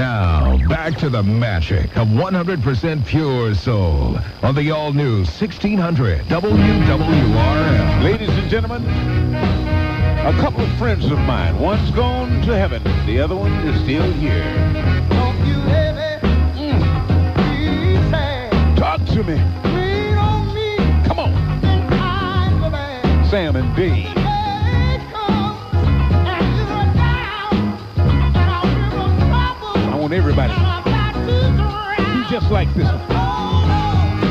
Now, back to the magic of 100% pure soul on the all-new 1600 WWRL. Ladies and gentlemen, a couple of friends of mine. One's gone to heaven. The other one is still here. Don't you ever be sad. Talk to me. Lean on me. Come on. When times are bad. Sam and Dee. The day comes and you're down, and I'll feel no trouble. I want everybody. And I'm about to drown. Be just like this one. Hold on.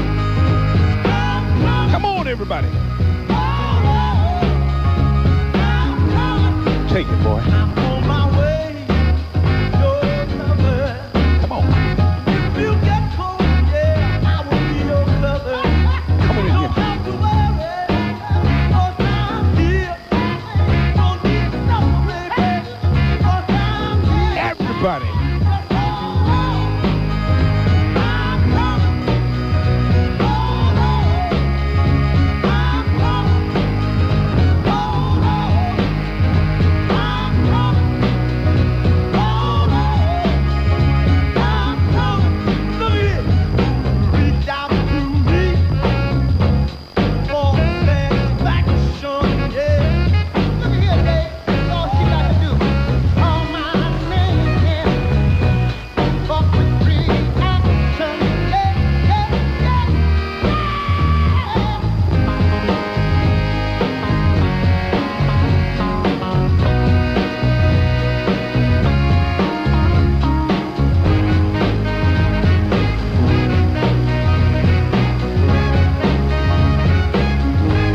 Come on, everybody. Take it, boy. I'm on my way. Your lover. Come on. If you get cold, yeah, I will be your lover. Come on in Don't here. have to worry, 'cause I'm here. Don't need nothing, baby, 'cause I'm here. Everybody.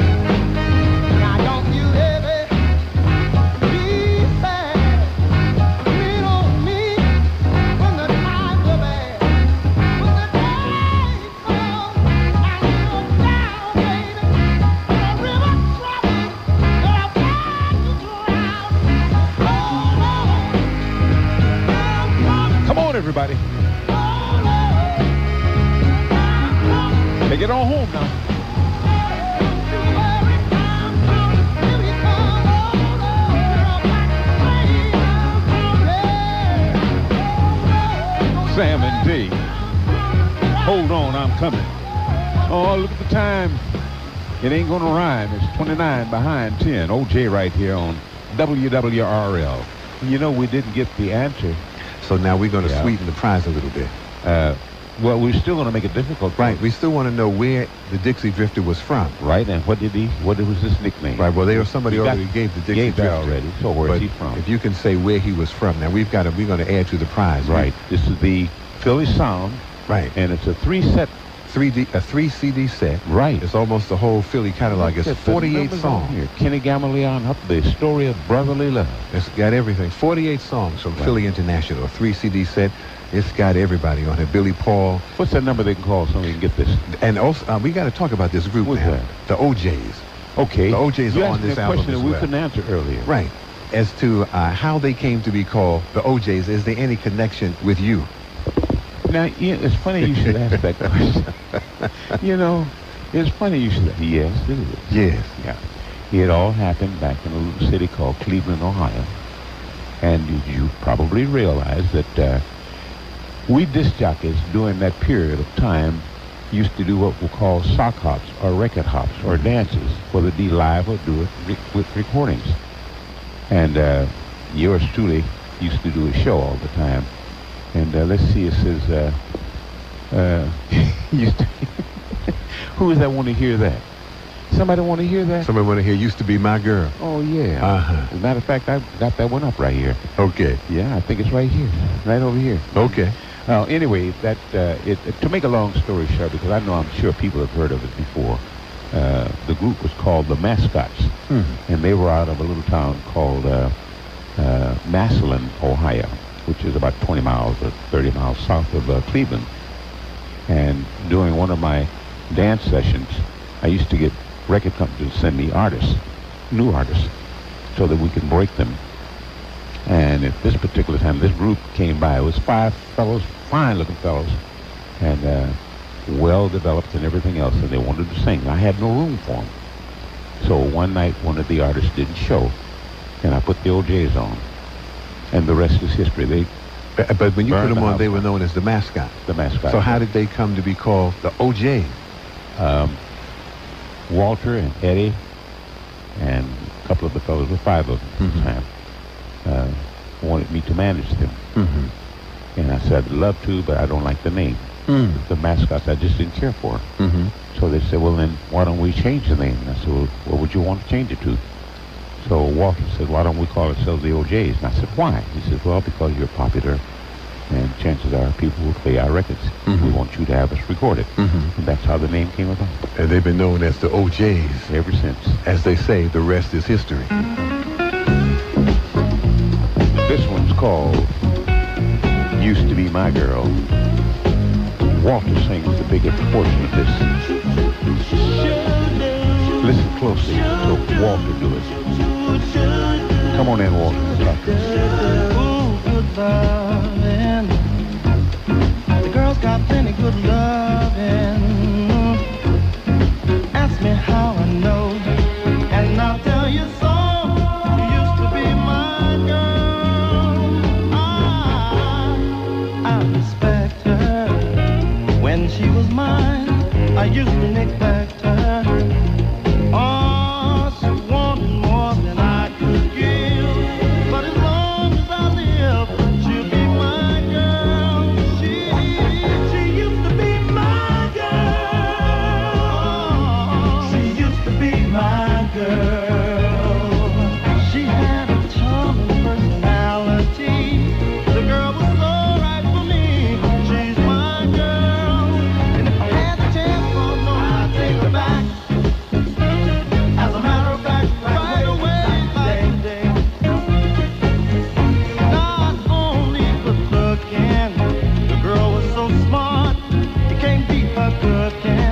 Now don't you ever be sad. Lean on me when the times are bad. When the day comes and you're down, baby, in a river trouble, you're about to drown. Hold on, I'm coming. Come on, everybody. Hold on, I'm coming. Take it on home now. Sam and Dee. Hold on, I'm coming. Oh, look at the time. It ain't gonna rhyme. It's 29 behind 10. OJ right here on WWRL. You know, we didn't get the answer. So now we're going to Yeah. sweeten the prize a little bit. Well, we're still gonna make it difficult. Right. We still want to know where the Dixie Drifter was from. Right, and what was his nickname? Right. Well, somebody You got- already gave the Dixie gave that Drifter already. So where's But he from? if you can say where he was from, now we're going to add to the prize. Right. This is the Philly Sound, Right. and it's a 3-set. A 3 CD set. Right. It's almost the whole Philly catalog. Look It's at the 48 numbers on songs. here. Kenny Gamalion up, the story of brotherly love. It's got everything. 48 songs from Philly International. A 3 CD set. It's got everybody on it. Billy Paul. What's that number they can call so we can get this? And also, we got to talk about this group Who's now. that? The OJs. Okay. The OJs you are on asked me this a album question as that we well. couldn't answer earlier. Right. As to how they came to be called the OJs, is there any connection with you? Now, it's funny you should ask that question. You know, it's funny you should. Yes, it is. Yes. Yeah. It all happened back in a little city called Cleveland, Ohio. And you probably realize that we disc jockeys during that period of time used to do what we call sock hops or record hops or dances, whether it be live or do it with recordings. And yours truly used to do a show all the time. And let's see, it says, used to who is that want to hear that? Somebody want to hear that? Somebody want to hear "Used to Be My Girl." Oh, yeah. Uh-huh. As a matter of fact, I got that one up right here. Okay. Yeah, I think it's right here, right over here. Okay. Anyway, that to make a long story short, because I'm sure people have heard of it before, the group was called the Mascots, and they were out of a little town called Massillon, Ohio, which is about 20 miles or 30 miles south of Cleveland. And during one of my dance sessions, I used to get record companies to send me artists, new artists, so that we can break them. And at this particular time, this group came by. It was 5 fellows, fine-looking fellows, and well-developed and everything else, and they wanted to sing. I had no room for them. So one night, one of the artists didn't show, and I put the OJs on. And the rest is history. But when you put Burned them the on, they house were down. known as the mascot. The mascot. So how did they come to be called the OJs? Walter and Eddie and a couple of the fellows, were 5 of them at the time, wanted me to manage them. And I said, I'd love to, but I don't like the name. The mascots I just didn't care for. So they said, well, then why don't we change the name? And I said, well, what would you want to change it to? So Walter said, why don't we call ourselves the OJs? And I said, why? He said, well, because you're popular, and chances are people will play our records. We want you to have us recorded. And that's how the name came about. And they've been known as the OJs. Ever since. As they say, the rest is history. This one's called Used to Be My Girl. Walter sings the biggest portion of this. Listen closely to Walter do it. Come on in, Walter. Good loving. The girls got plenty good loving. Ask me how I know, and I'll tell you so. You used to be my girl. I respect her. When she was mine, I used to neglect her. Oh, she wanted more than I could give. But as long as I live, she'll be my girl. She used to be my girl. She used to be my girl. She had a charming personality. The girl was so right for me. She's my girl. And if I had the chance, oh no, I'd take her back. As a matter of fact, right away, baby. Not only good looking, the girl was so smart, you can't beat her cooking.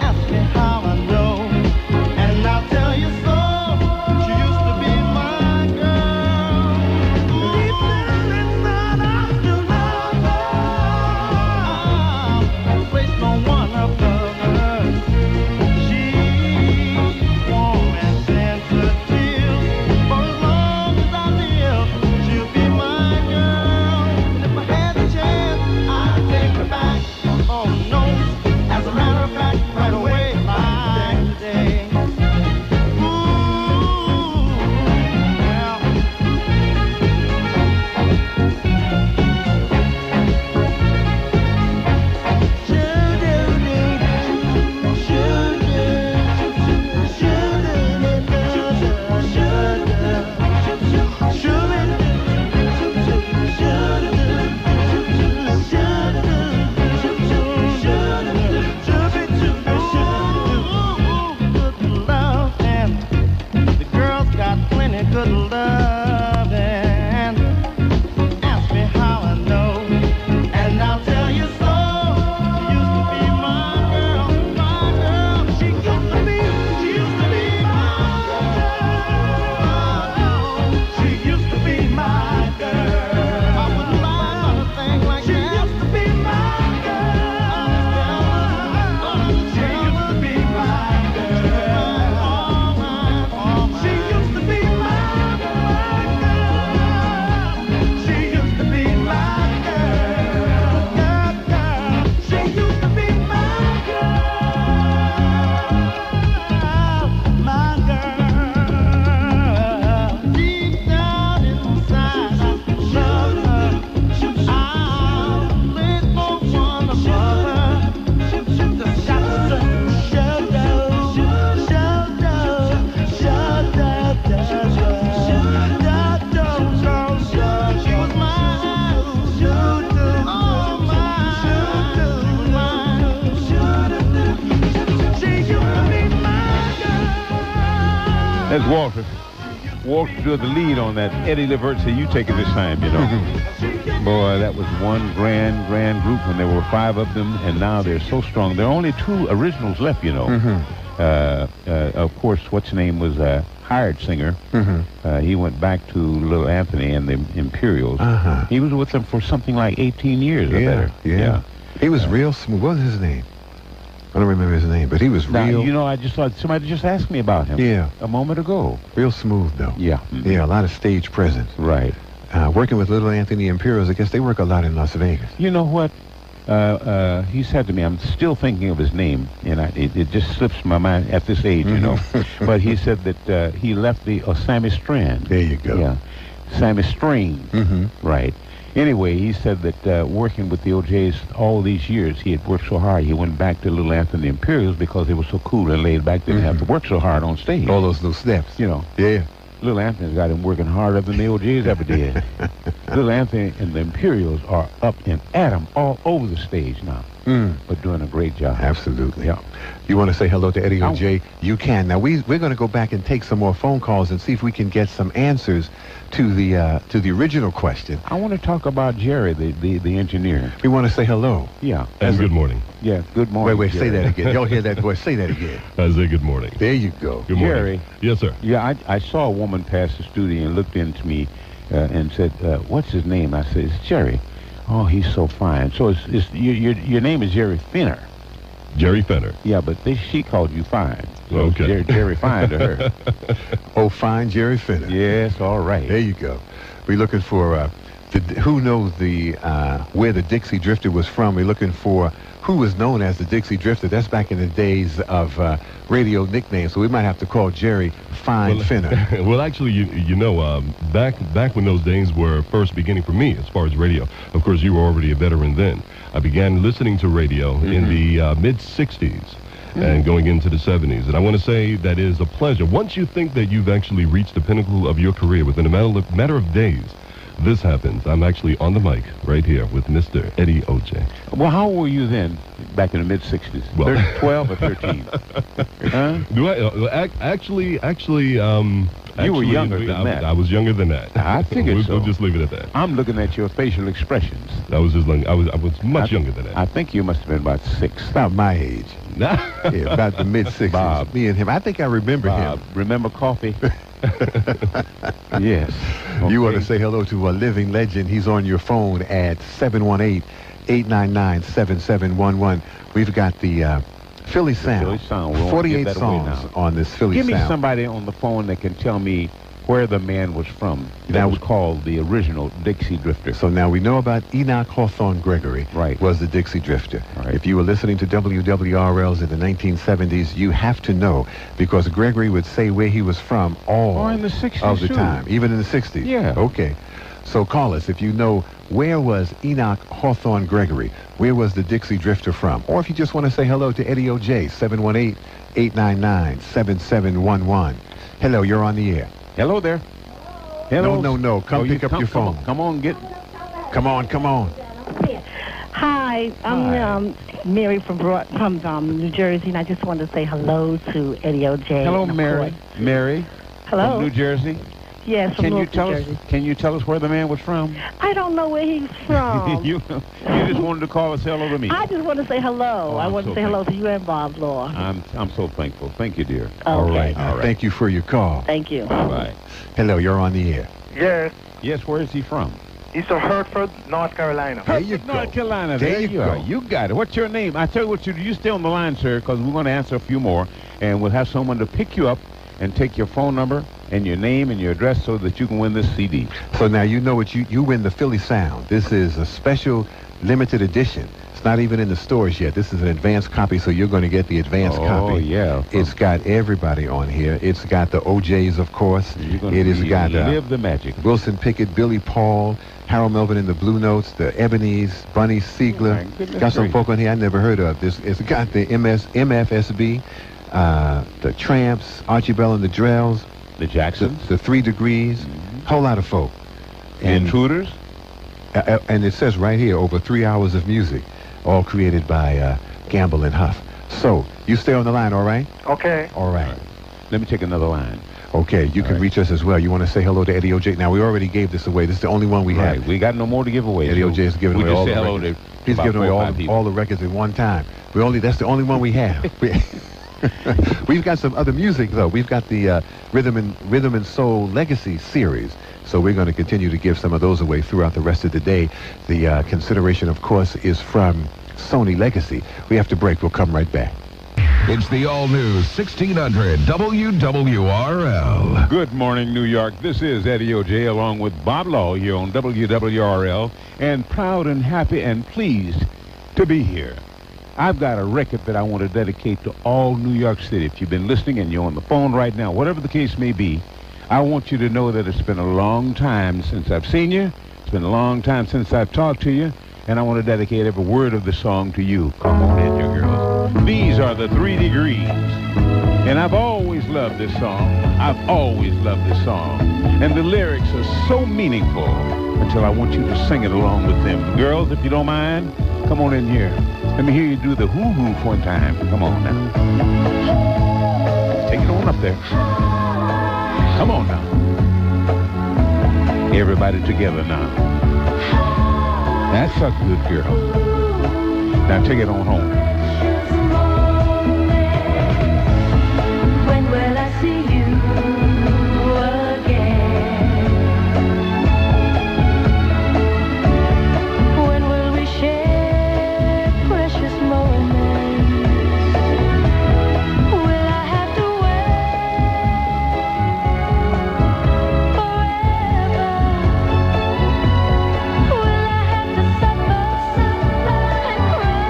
Ask me how I know, and I'll tell you so. She used to be my girl. Deep down inside, I still love her. Place no one above her. She's warm and sensitive. For as long as I live, she'll be my girl. And if I had the chance, I'd take her back. Oh no, as a matter of fact, right away, like today. Ooh, well. The girls got plenty good loving. Ask me how I know, and I'll tell you so. She used to be my girl, my girl. She used to be my girl. She used to be my girl. I wouldn't lie about a thing like that. She used to be my girl. She used to be my girl. She used to be my girl. She used to be my girl. She used to be my girl. My girl. Deep down inside, I love her. I'll let no one above her. Just got to she was mine. Oh, mine. She used to be my girl. That's Walter. Walter did the lead on that. Eddie Levert said, you take it this time, you know. Boy, that was one grand group when there were 5 of them, and now they're so strong. There are only 2 originals left, you know. Of course, what's his name was a hired singer. He went back to Little Anthony and the Imperials. He was with them for something like 18 years or better. Yeah. He was real smooth. What was his name? I don't remember his name, but he was Now, real. you know, I just thought somebody just asked me about him. Yeah. A moment ago. Real smooth, though. Yeah. Yeah, a lot of stage presence. Right. working with Little Anthony Imperials. I guess they work a lot in Las Vegas. You know what? He said to me, I'm still thinking of his name, and it just slips my mind at this age, you know. But he said that he left the Sammy Strand. There you go. Yeah, Sammy String. Right. Anyway, he said that working with the OJs all these years, he had worked so hard. He went back to Little Anthony Imperials because they were so cool and laid back. Didn't have to work so hard on stage. All those little steps. You know. Yeah. Little Anthony's got him working harder than the OJs ever did. Little Anthony and the Imperials are up and at him all over the stage now. But doing a great job. Absolutely. Yeah. You want to say hello to Eddie OJ? You can. Now, we're going to go back and take some more phone calls and see if we can get some answers to the original question. I want to talk about Jerry, the engineer. We want to say hello. Yeah. And good morning. Yeah, good morning. Wait, Jerry. say that again. Y'all hear that voice? Say that again. I say good morning. There you go. Good morning. Jerry. Yes, sir. Yeah, I saw a woman pass the studio and looked into me and said, what's his name? I said, it's Jerry. Oh, he's so fine. So your name is Jerry Finner. Jerry Fenner. Yeah, but she called you fine. So Okay. Jerry Fine to her. Oh, fine, Jerry Finner. Yes, all right. There you go. We're looking for who knows where the Dixie Drifter was from. We're looking for who was known as the Dixie Drifter. That's back in the days of radio nicknames. So we might have to call Jerry Fine Finner. Well, actually, you know, back when those days were first beginning for me as far as radio, of course, you were already a veteran then. I began listening to radio in the mid-'60s. And going into the 70s. And I want to say that is a pleasure. Once you think that you've actually reached the pinnacle of your career within a matter of days, this happens. I'm actually on the mic right here with Mr. Eddie OJ. Well, how old were you then, back in the mid-'60s? Well, 12 or 13? Huh? Do I actually? You were younger than that. I was younger than that. I figured so. We'll just leave it at that. I'm looking at your facial expressions. I was just like, I was much younger than that. I think you must have been about 6. About my age. Yeah, about the mid-'60s. Bob. Me and him. I think I remember Bob, him. remember coffee? Yes. You want to Okay. say hello to a living legend. He's on your phone at 718-899-7711. We've got the Philly Sound. Philly Sound. We won't 48 give that away songs now. on this Philly Give me Sound. somebody on the phone that can tell me where the man was from. That Now- was called the original Dixie Drifter. So now we know about Enoch Hawthorne Gregory. Right. Was the Dixie Drifter. Right. If you were listening to WWRLs in the 1970s, you have to know, because Gregory would say where he was from all Or in the 60s of the too. time, even in the 60s. Yeah. Okay. So call us if you know where was Enoch Hawthorne Gregory, where was the Dixie Drifter from, or if you just want to say hello to Eddie OJ, 718-899-7711. Hello, you're on the air. Hello there. Hello. No. Come pick up your phone. Come on, Come on. Hi, I'm Mary from New Jersey, and I just wanted to say hello to Eddie OJ. Hello, and of Mary. course- Mary. Hello. From New Jersey. Yes, from Can you Newark, tell New us? Jersey. Can you tell us where the man was from? I don't know where he's from. you just wanted to call and say hello to me. I just want to say hello. Oh, I I'm want so to say hello to you and Bob Law. I'm so thankful. Thank you, dear. All Okay. right. Thank you for your call. Thank you. Bye. Hello, you're on the air. Yes, Yes, where is he from? he's from Hertford, North Carolina. There you go. North Carolina. There you are. go. You got it. What's your name? I tell you what, you stay on the line, sir, because we're going to answer a few more, and we'll have someone to pick you up and take your phone number and your name and your address so that you can win this CD. So now you know what you win the Philly Sound. This is a special limited edition. It's not even in the stores yet. This is an advanced copy, so you're going to get the advanced copy. Oh, yeah. It's got everybody on here. It's got the OJs, of course. You're gonna It has got live the magic. Wilson Pickett, Billy Paul, Harold Melvin in the Blue Notes, the Ebonies, Bunny Siegler. My goodness Got some gracious. folk on here I never heard of. It's got the MFSB, the Tramps, Archie Bell and the Drells, The Jacksons. the 3 Degrees, whole lot of folk. The Intruders. And it says right here, over 3 hours of music, all created by Gamble and Huff. So, you stay on the line, all right? Okay. All right. Let me take another line. Okay, you can right. reach us as well. You want to say hello to Eddie OJ? Now, we already gave this away. This is the only one we Right. have. We got no more to give away. Eddie so OJ is giving we away just all say the hello records. to He's about giving away 4 or 5 people. all the records at one time. That's the only one we have. We've got some other music, though. We've got the Rhythm and Soul Legacy series. So we're going to continue to give some of those away throughout the rest of the day. The consideration, of course, is from Sony Legacy. We have to break. We'll come right back. It's the all-new 1600 WWRL. Good morning, New York. This is Eddie O.J. along with Bob Law here on WWRL, and proud and happy and pleased to be here. I've got a record that I want to dedicate to all New York City. If you've been listening and you're on the phone right now, whatever the case may be, I want you to know that it's been a long time since I've seen you. It's been a long time since I've talked to you, and I want to dedicate every word of the song to you. Come on in, you girls. These are the 3 Degrees, and I've always loved this song. I've always loved this song, and the lyrics are so meaningful until I want you to sing it along with them. Girls, if you don't mind, come on in here. Let me hear you do the hoo-hoo for one time. Come on now. Take it on up there. Come on now. Everybody together now. That's a good girl. Now take it on home. When will I see you again? When will we share precious moments? Will I have to wait forever? Will I have to suffer and cry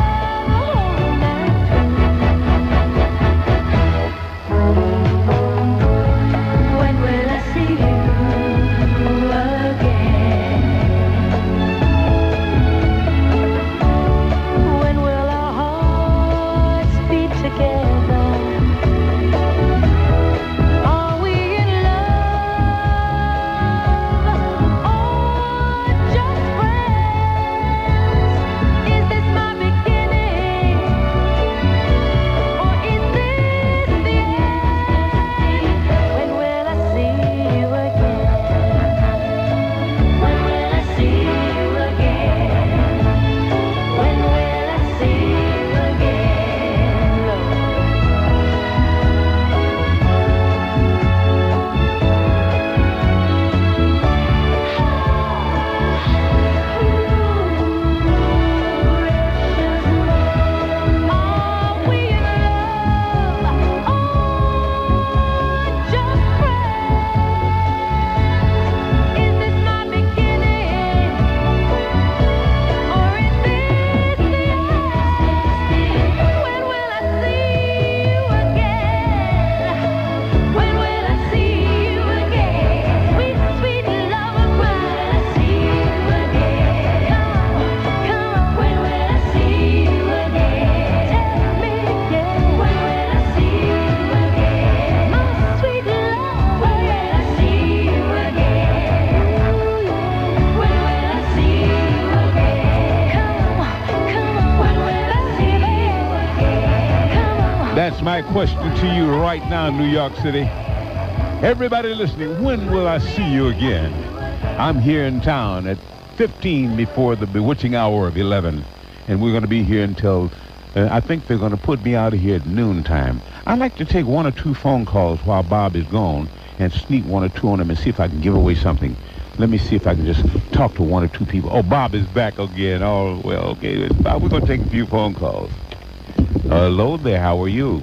when will I see you again? When will our hearts beat together? Are we in love or just friends? Is this my beginning or is this the end? When will I see you again? When will I see you again? When will I see you again, Lord? Are we in love or just friends? Is this my beginning or is this the end? When will I see you again? When will I see you again? Sweet, sweet love of mine. See you again. Come on. When will I see you again? Tell me again. When will I see you again? My sweet love. When will I see you again? When will I see you again? Come on, come on. When will I see you again? Come on. That's my question to you right now, New York City. Everybody listening, when will I see you again? I'm here in town at 15 before the bewitching hour of 11, and we're going to be here until, I think they're going to put me out of here at noontime. I'd like to take 1 or 2 phone calls while Bob is gone and sneak 1 or 2 on him and see if I can give away something. Let me see if I can just talk to 1 or 2 people. Oh, Bob is back again. Oh, well, okay. Bob, we're going to take a few phone calls. Hello there. How are you?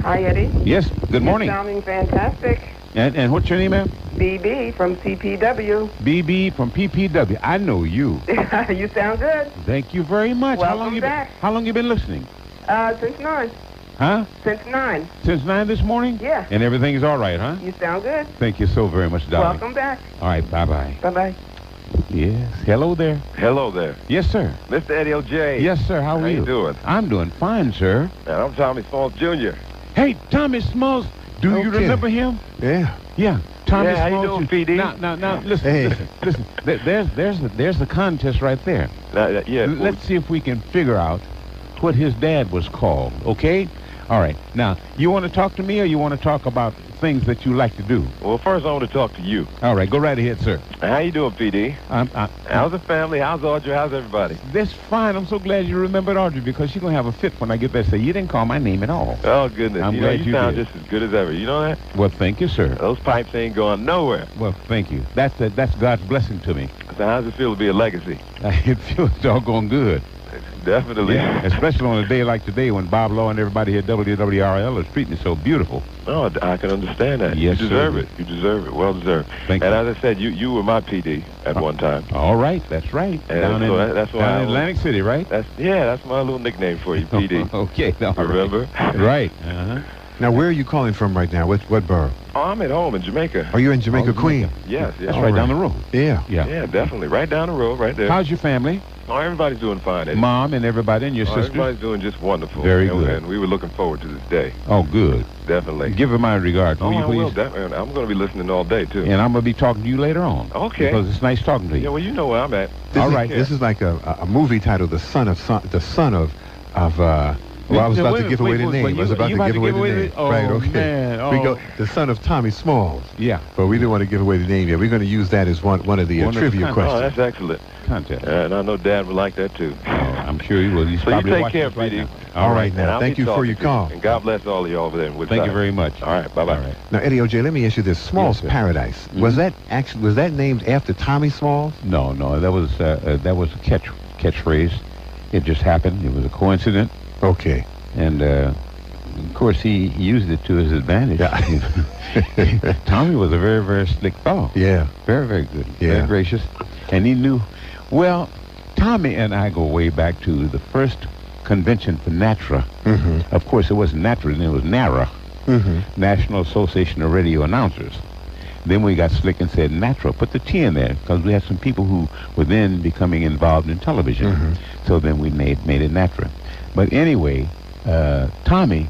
Hi, Eddie. Yes. Good morning. You're sounding fantastic. And what's your name, ma'am? BB from CPW. BB from PPW. I know you. You sound good. Thank you very much. Welcome back. How long you been listening? Since 9. Huh? Since 9. Since 9 this morning? Yeah. And everything's all right, huh? You sound good. Thank you so very much, darling. Welcome back. All right, bye-bye. Bye-bye. Yes. Hello there. Hello there. Yes, sir. Mr. Eddie O.J. Yes, sir. How are you? How you doing? I'm doing fine, sir. And I'm Tommy Smalls Jr. Hey, Tommy Smalls. Do you Okay. remember him? Yeah. Yeah. Tommy Yeah, how you Smalls. doing, PD? Now, listen, Hey. listen. There's the contest right there. Yeah. Let's see if we can figure out what his dad was called, okay? All right. Now, you want to talk to me or you want to talk about things that you like to do? Well, first I want to talk to you. All right. Go right ahead, sir. How you doing, PD? How's the family? How's Audrey? How's everybody? That's fine. I'm so glad you remembered Audrey because she's going to have a fit when I get back and say, you didn't call my name at all. Oh, goodness. I'm you glad know, you sound did. just as good as ever. You know that? Well, thank you, sir. Those pipes ain't going nowhere. Well, thank you. That's God's blessing to me. So how's it feel to be a legacy? It feels doggone good. Definitely. Yeah, especially on a day like today when Bob Law and everybody here at WWRL is treating it so beautiful. Oh, I can understand that. Yes, you deserve sir. it. You deserve it. Well deserved. Thank and you. as I said, you were my PD at one time. All right, that's right. And Down so in, that's why down I in was- Atlantic City, right? That's my little nickname for you, PD. Okay, all right. Remember? Right. Uh-huh. Now, where are you calling from right now? What borough? Oh, I'm at home in Jamaica. Are you in Jamaica, Oh, Queen? Yes, yes. That's right down the road. Yeah. Yeah. Yeah, definitely. Right down the road, right there. How's your family? Oh, everybody's doing fine. Eddie. Mom and everybody and your Oh, sisters? everybody's doing just wonderful. Very and, good. And we were looking forward to this day. Oh, good. Definitely. Give her my regards, Oh, will you I will. please? Definitely. I'm going to be listening all day, too. And I'm going to be talking to you later on. Okay. Because it's nice talking to you. Yeah, well, you know where I'm at. All right. This is like a movie title, The Son of well, I was about to give away the name. I was about to give away the name. Oh, Right, okay. man. We Oh. go the son of Tommy Smalls. Yeah. But we didn't want to give away the name yet. We're going to use that as one of the One of the trivia con- Oh, questions. that's excellent. Contest. And I know Dad would like that, too. I'm sure you will. He's So you probably take watching care, us right PD. now. All right, And now. I'll Thank be you for talking your to you. call. And God bless all of you over there in Woodside. Thank you very much. All right, bye-bye. All right. Now, Eddie O.J., let me ask you this. Small's Yes, sir. Paradise. Mhm. Was that named after Tommy Smalls? No, that was a catchphrase. It just happened. It was a coincidence. Okay. And, of course, he used it to his advantage. Yeah. Tommy was a very, very slick fellow. Yeah. Very, very good. Yeah. Very gracious. And he knew, well, Tommy and I go way back to the first convention for NATRA. Mm-hmm. Of course, it wasn't NATRA, then it was NARA, Mm-hmm. National Association of Radio Announcers. Then we got slick and said NATRA. Put the T in there because we had some people who were then becoming involved in television. Mhm. So then we made it NATRA. But anyway, Tommy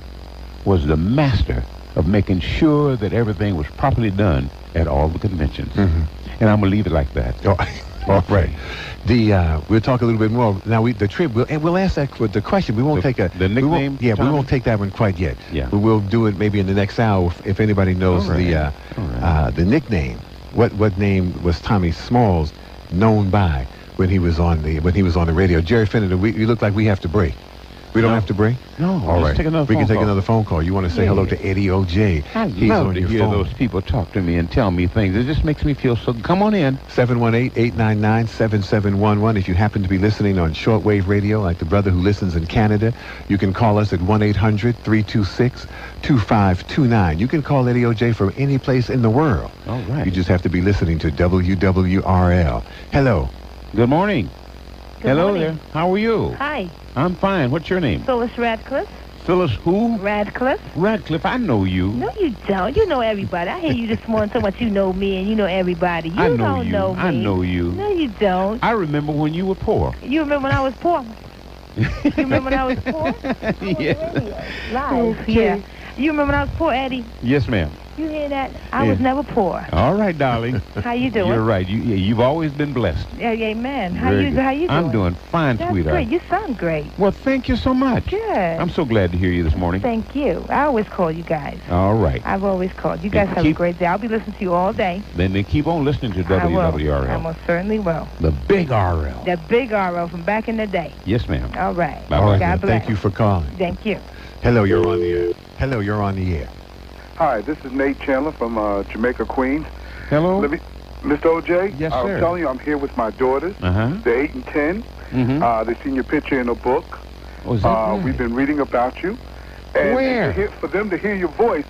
was the master of making sure that everything was properly done at all the conventions. Mhm. And I'm going to leave it like that. Oh, all right. We'll talk a little bit more. Now, we'll ask that for the question. We won't take the we nickname, won't, yeah, we Tommy? won't take that one quite yet. Yeah. But we'll do it maybe in the next hour if anybody knows All right. the nickname. What name was Tommy Smalls known by when he was on the radio? Jerry Fenner, we look like we have to break. We don't No. have to break? No, All just right. take another we phone can take call. another phone call. You want to say Yeah. hello to Eddie O.J. I He's love on to your hear phone. those people talk to me and tell me things. It just makes me feel so. Come on in. 718-899-7711. If you happen to be listening on shortwave radio, like the brother who listens in Canada, you can call us at 1-800-326-2529. You can call Eddie O.J. from any place in the world. All right. You just have to be listening to WWRL. Hello. Good morning. Good Hello morning. there. How are you? Hi, I'm fine. What's your name? Phyllis Radcliffe. Phyllis who? Radcliffe? Radcliffe. I know you. No, you don't. You know everybody. I hear you this morning so much you know me and you know everybody. You I know don't you. know me. I know you. No, you don't. I remember when you were poor. You remember when I was poor? You remember when I was poor? Yes. Live. Okay. Yeah. You remember when I was poor, Eddie? Yes, ma'am. You hear that? I was Yeah. never poor. All right, darling. How you doing? You're right. You've always been blessed. Yeah, amen. How Very you good. how you doing? I'm doing fine, That's sweetheart. great. You sound great. Well, thank you so much. Good. I'm so glad to hear you this morning. Thank you. I always call you guys. All right. I've always called. You guys have a keep- great day. I'll be listening to you all day. Then keep on listening to I will. I WWRL. most certainly will. The big RL. The big RO from back in the day. Yes, ma'am. All right. Bye-bye. All right. God now, bless. Thank you for calling. Thank you. Hello, you're on the air. Hello, you're on the air. Hi, this is Nate Chandler from Jamaica, Queens. Hello? Mr. O.J.? Yes, I'm sir. telling you, I'm here with my daughters. Uh-huh. They're 8 and 10. Mm-hmm. They've seen your picture in a book. Oh, is that right? We've been reading about you. And Where? for them to hear your voice,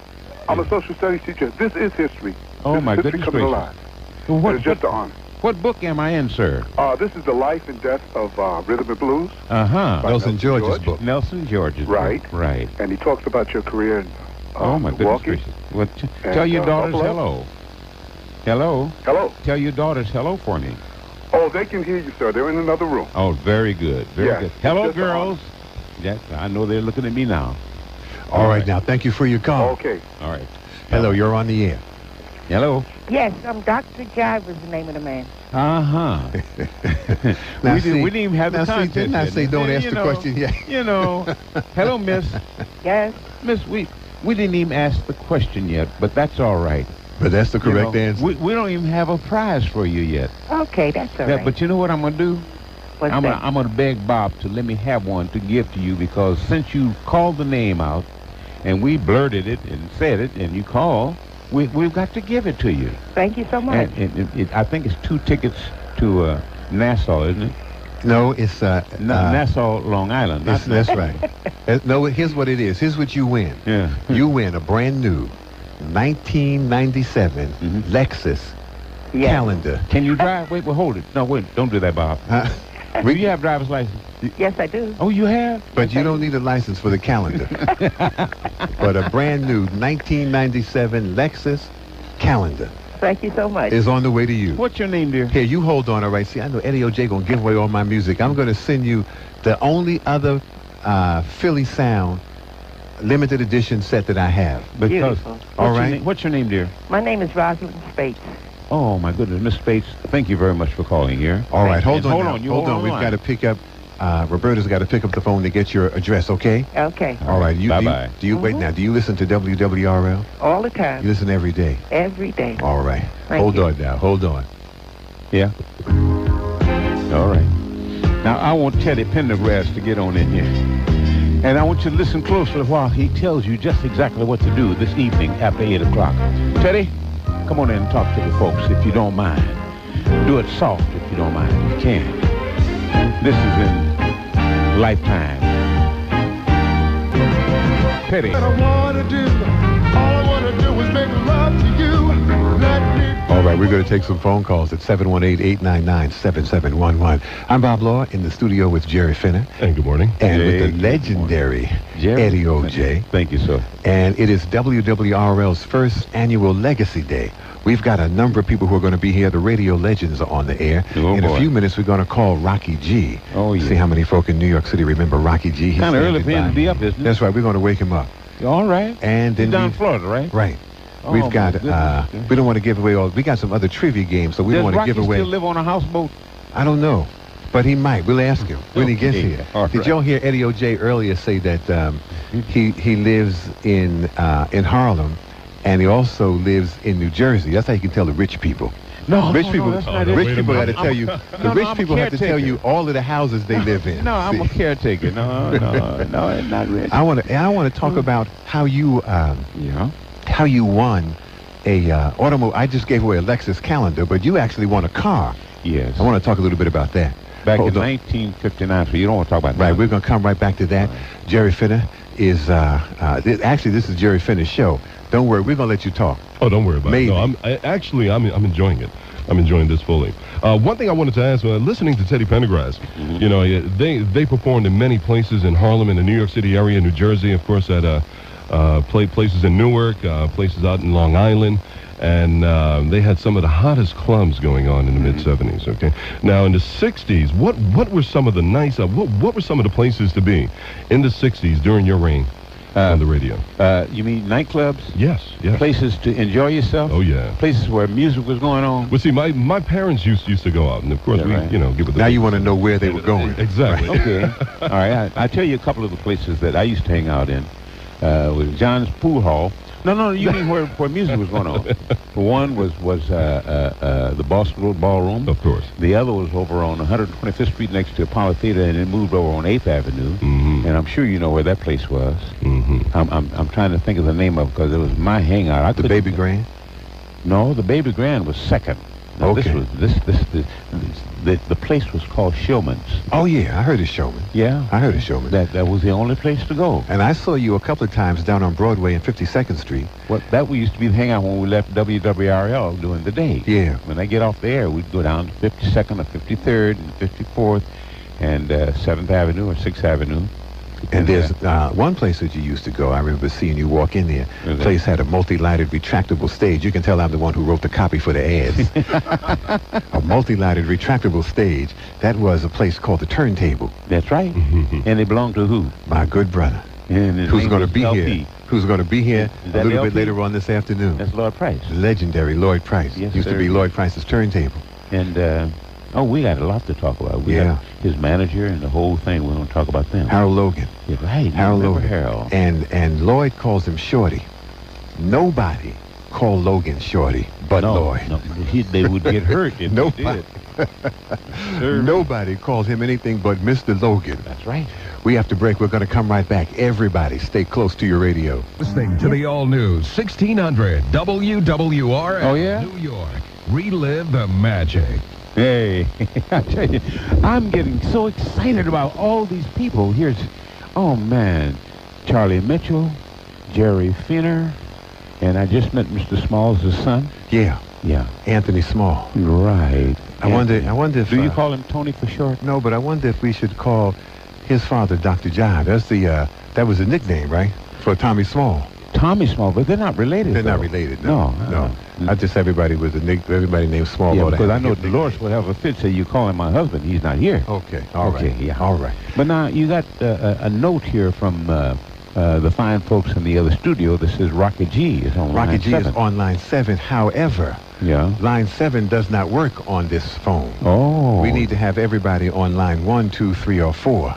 I'm a social studies teacher. This is history. Oh, this my is history goodness coming gracious. alive. What, It's just an honor. what book am I in, sir? This is the life and death of Rhythm and Blues, Uh-huh. By Nelson Nelson George's George. book. Nelson George's Right. book. Right. and he talks about your career in Oh, my goodness Milwaukee. gracious. Well, And, tell your daughters Buffalo. hello. Hello? Hello. Tell your daughters hello for me. Oh, they can hear you, sir. They're in another room. Oh, very good. Very Yes, good. it's Hello, just an girls. Yes, I know they're looking at me now. All right, now, thank you for your call. Okay. All right. Hello, you're on the air. Hello. Yes, Dr. Jive was the name of the man. Uh-huh. Now, we, see- didn't even have the now, see, contest didn't I yet. say don't You ask the know, question yet? You know. Hello, miss. Yes. Miss, we didn't even ask the question yet, but that's all right. But that's the You correct know, answer. We don't even have a prize for you yet. Okay, that's all Yeah, right. but you know what I'm going to do? What's I'm that? gonna beg Bob to let me have one to give to you because since you called the name out and we blurted it and said it and you called, we've got to give it to you. Thank you so much. And I think it's 2 tickets to Nassau, isn't it? No, it's Nassau, Long Island. That's right. No, here's what it is. Here's what you win. Yeah. You win a brand new 1997 Lexus Calendar. Can you drive? Wait, well, hold it. No, wait, don't do that, Bob. Do you have driver's license? Yes, I do. Oh, you have? But you don't need a license for the calendar. But a brand new 1997 Lexus Calendar Thank you so much. is on the way to you. What's your name, dear? Here, you hold on, all right? See, I know Eddie O.J. going to give away all my music. I'm going to send you the only other Philly Sound limited edition set that I have. Because, Beautiful. All right. What's your name, dear? My name is Rosalind Spates. Oh, my goodness, Miss Spates, thank you very much for calling here. All right, hold on. Hold now. on, you hold on. the We've line. got to pick up. Roberta's got to pick up the phone to get your address. Okay. Okay. All right. Bye-bye. Do you wait now? Do you listen to WWRL? All the time. You listen every day. Every day. All right. Thank Hold you. on now. Hold on. Yeah? All right. Now, I want Teddy Pendergrass to get on in here. And I want you to listen closely while he tells you just exactly what to do this evening after 8 o'clock. Teddy, come on in and talk to the folks if you don't mind. Do it soft if you don't mind, if you can. This is in Lifetime. Teddy. All I wanna do is make love to you. Let me All right. We're going to take some phone calls at 718-899-7711. I'm Bob Law in the studio with Jerry Finner. And good morning. And Jay, with the good legendary Jerry. Eddie O.J. Thank you, sir. And it is WWRL's first annual Legacy Day. We've got a number of people who are going to be here. The radio legends are on the air. Oh, in boy. a few minutes, we're going to call Rocky G. Oh, yeah. See how many folk in New York City remember Rocky G. He's Kind of early for standing him to by. be up, isn't it? That's right. We're going to wake him up. All right. And then He's down in we- Florida, right? Right. Oh, We've my got, goodness. we don't want to give away all, we got some other trivia games, so we don't Does want to Rocky give away. still live on a houseboat? I don't know, but he might. We'll ask him when he gets Okay. here. All Did right. y'all hear Eddie O.J. earlier say that he lives in Harlem, and he also lives in New Jersey? That's how you can tell the rich people. No, Rich no, people, that's not it. rich Wait a people got to minute. tell you. No, The rich I'm a people have to tell caretaker. you all of the houses they live in. No, I'm a See? caretaker. No, it's not rich. I want to talk about how you Yeah. how you won a automobile. I just gave away a Lexus Calendar, but you actually won a car. Yes. I want to talk a little bit about that. Back Hold in on. 1959, so you don't want to talk about Right, that. we're going to come right back to that. Jerry Finner is, actually, this is Jerry Finner's show. Don't worry, we're going to let you talk. Oh, don't worry about Maybe. it. No, I'm enjoying it. I'm enjoying this fully. One thing I wanted to ask, listening to Teddy Pendergrass, you know, they performed in many places in Harlem, in the New York City area, New Jersey, of course, at places in Newark, places out in Long Island, and they had some of the hottest clubs going on in the mid-'70s. Okay, now in the '60s, what were some of the nice, what were some of the places to be in the '60s during your reign on the radio? You mean nightclubs? Yes. Places to enjoy yourself? Oh yeah. Places where music was going on? Well, see, my parents used to go out, and of course Yeah, we, right. give it. Now you want to know where they were going. Exactly. Okay. All right. I'll tell you a couple of the places that I used to hang out in. With John's Pool Hall. No, you mean where music was going on. One was the Boston Road Ballroom. Of course. The other was over on 125th Street next to Apollo Theater, and it moved over on 8th Avenue. Mm-hmm. And I'm sure you know where that place was. Mm-hmm. I'm trying to think of the name of it because it was my hangout. The Baby Grand? No, the Baby Grand was second. Now, Okay. The place was called Showman's. Oh, yeah, I heard of Showman. Yeah. I heard of Showman. That was the only place to go. And I saw you a couple of times down on Broadway and 52nd Street. Well, that used to be the hangout when we left WWRL during the day. Yeah. When I get off the air, we'd go down to 52nd or 53rd and 54th and 7th Avenue or 6th Avenue. And there's one place that you used to go. I remember seeing you walk in there. The Okay. place had a multi-lighted retractable stage. You can tell I'm the one who wrote the copy for the ads. A multi-lighted retractable stage. That was a place called the Turntable. That's right. And it belonged to who? My good brother, And his who's name going to was be LP. here. Who's going to be here Is a that little LP? bit later on this afternoon. That's Lloyd Price. Legendary Lloyd Price. Yes, Used to sir. be Lloyd Price's Turntable. And, we got a lot to talk about. We Yeah. got his manager and the whole thing. We're going to talk about them. Harold Logan. Yeah, right. Harold Remember Logan. Harold. And Lloyd calls him Shorty. Nobody called Logan Shorty but Lloyd. No, they would get hurt if Nobody. they did. Sir. Nobody called him anything but Mr. Logan. That's right. We have to break. We're going to come right back. Everybody, stay close to your radio. Listening to the all-new 1600 WWRL. Oh, yeah? New York. Relive the magic. Hey, I tell you, I'm getting so excited about all these people. Oh man, Charlie Mitchell, Jerry Finner, and I just met Mr. Smalls' son. Yeah. Yeah. Anthony Small. Right. I wonder if... Do you call him Tony for short? No, but I wonder if we should call his father Dr. Jive. That was the nickname, right? For Tommy Small. Tommy Small, but they're not related. They're not though. related, no. No. I just everybody named Small. Yeah, ought to because have I a know nickname. Dolores would have a fit, say you calling my husband. He's not here. Okay, all right. Okay, yeah. All right. But now you got a note here from the fine folks in the other studio that says Rocky G is on Rocky line G 7. is on line 7. However, Yeah. line 7 does not work on this phone. Oh. We need to have everybody on line 1, 2, 3, or 4.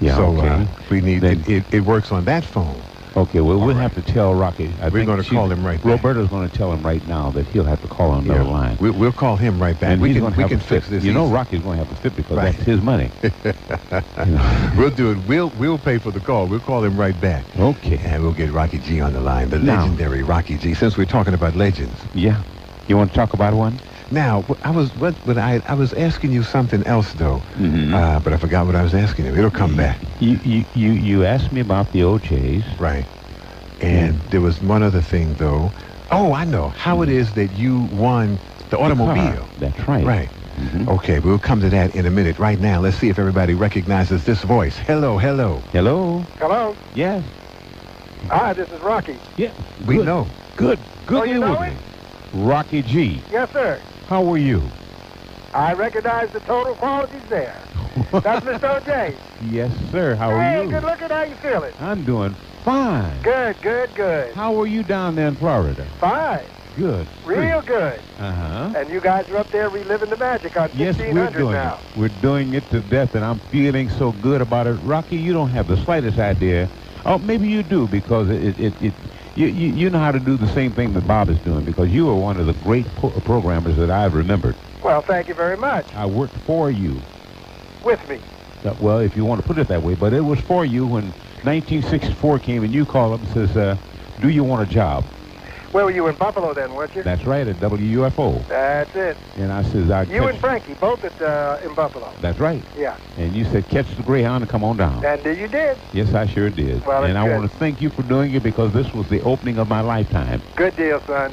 Yeah, So okay. we need Then- it works on that phone. Okay, well, we'll right. have to tell Rocky. We're going to call him right back. Roberta's going to tell him right now that he'll have to call on another line. We'll call him right back. And we he's can gonna we have can a fix fit. this. You know easy. Rocky's going to have a fit because Right. that's his money. We'll do it. We'll pay for the call. We'll call him right back. Okay. And we'll get Rocky G on the line, the Now- legendary Rocky G. Since we're talking about legends. Yeah. You want to talk about one? Now, I was asking you something else though, Mhm. but I forgot what I was asking you. It'll come back, You asked me about the OJs. right? And there was one other thing though. Oh, I know how it is that you won the automobile. Car. That's right. Right. Mhm. Okay, we'll come to that in a minute. Right now, let's see if everybody recognizes this voice. Hello, hello. Hello? Hello? Yes. Hi, this is Rocky. Yeah. We Good. know. Good. Good. Oh, you know evening. Rocky G. Yes, sir. How are you? I recognize the total qualities there. That's Mr. O.J. Yes, sir. How are Hey, you? good looking. How you feeling? I'm doing fine. Good, good, good. How are you down there in Florida? Fine. Good. Real good. Uh-huh. And you guys are up there reliving the magic on Yes, we're 1600 doing now. it. We're doing it to death, and I'm feeling so good about it. Rocky, you don't have the slightest idea. Oh, maybe you do, because you know how to do the same thing that Bob is doing, because you are one of the great programmers that I've remembered. Well, thank you very much. I worked for you. With me. Well, if you want to put it that way, but it was for you when 1964 came and you called up and says, do you want a job? Where were you, in Buffalo then, weren't you? That's right, at WUFO. That's it. And I says, You and Frankie, both in Buffalo. That's right. Yeah. And you said, catch the Greyhound and come on down. And you did. Yes, I sure did. Well, and that's I good. want to thank you for doing it, because this was the opening of my lifetime. Good deal, son.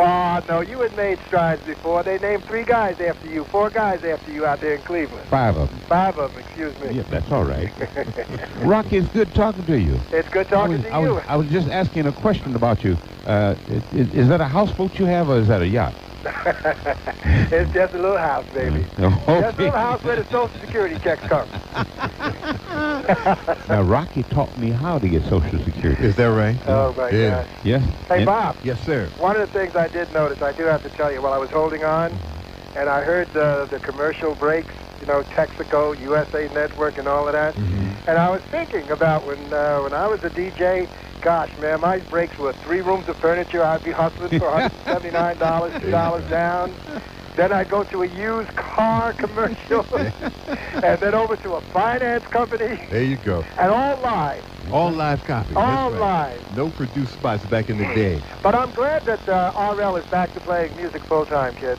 Oh, no, you had made strides before. They named 3 guys after you, 4 guys after you out there in Cleveland. 5 of them. 5 of them, excuse me. Yeah, that's all right. Rocky, it's good talking to you. It's good talking to you. I was just asking a question about you. Is that a houseboat you have, or is that a yacht? It's just a little house, baby. Okay. Just a little house where the Social Security checks come. Now, Rocky taught me how to get Social Security. Is that right? Oh, my Yeah. gosh. Yes. Hey, And- Bob, Yes, sir. one of the things I did notice, I do have to tell you, while I was holding on, and I heard the commercial breaks, you know, Texaco, USA Network, and all of that, and I was thinking about when I was a DJ, gosh, man, my breaks were 3 rooms of furniture. I'd be hustling for $179, $2 down. Then I'd go to a used car commercial, and then over to a finance company, There you go. and all live. All live copy. All That's right. live. No produced spots back in the day. But I'm glad that RL is back to playing music full time, kid.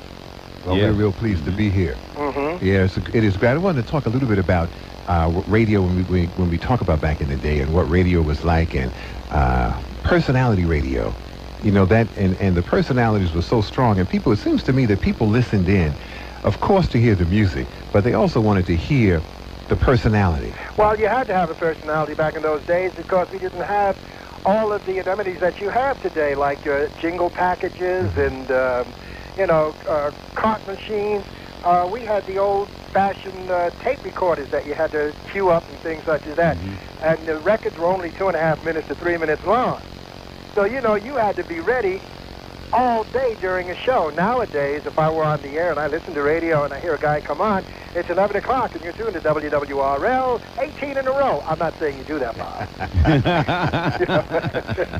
Well, Yeah. we're real pleased to be here. Mm-hmm. Yes, it is great. I wanted to talk a little bit about radio when we talk about back in the day and what radio was like, and personality radio. You know, that and the personalities were so strong, and people, it seems to me that people listened in, of course, to hear the music, but they also wanted to hear the personality. Well, you had to have a personality back in those days because we didn't have all of the amenities that you have today, like jingle packages and, cart machines. We had the old-fashioned tape recorders that you had to cue up and things such as that. And the records were only 2.5 minutes to 3 minutes long. So, you know, you had to be ready all day during a show. Nowadays, if I were on the air and I listen to radio and I hear a guy come on, it's 11 o'clock and you're tuned to WWRL, 18 in a row. I'm not saying you do that, Bob.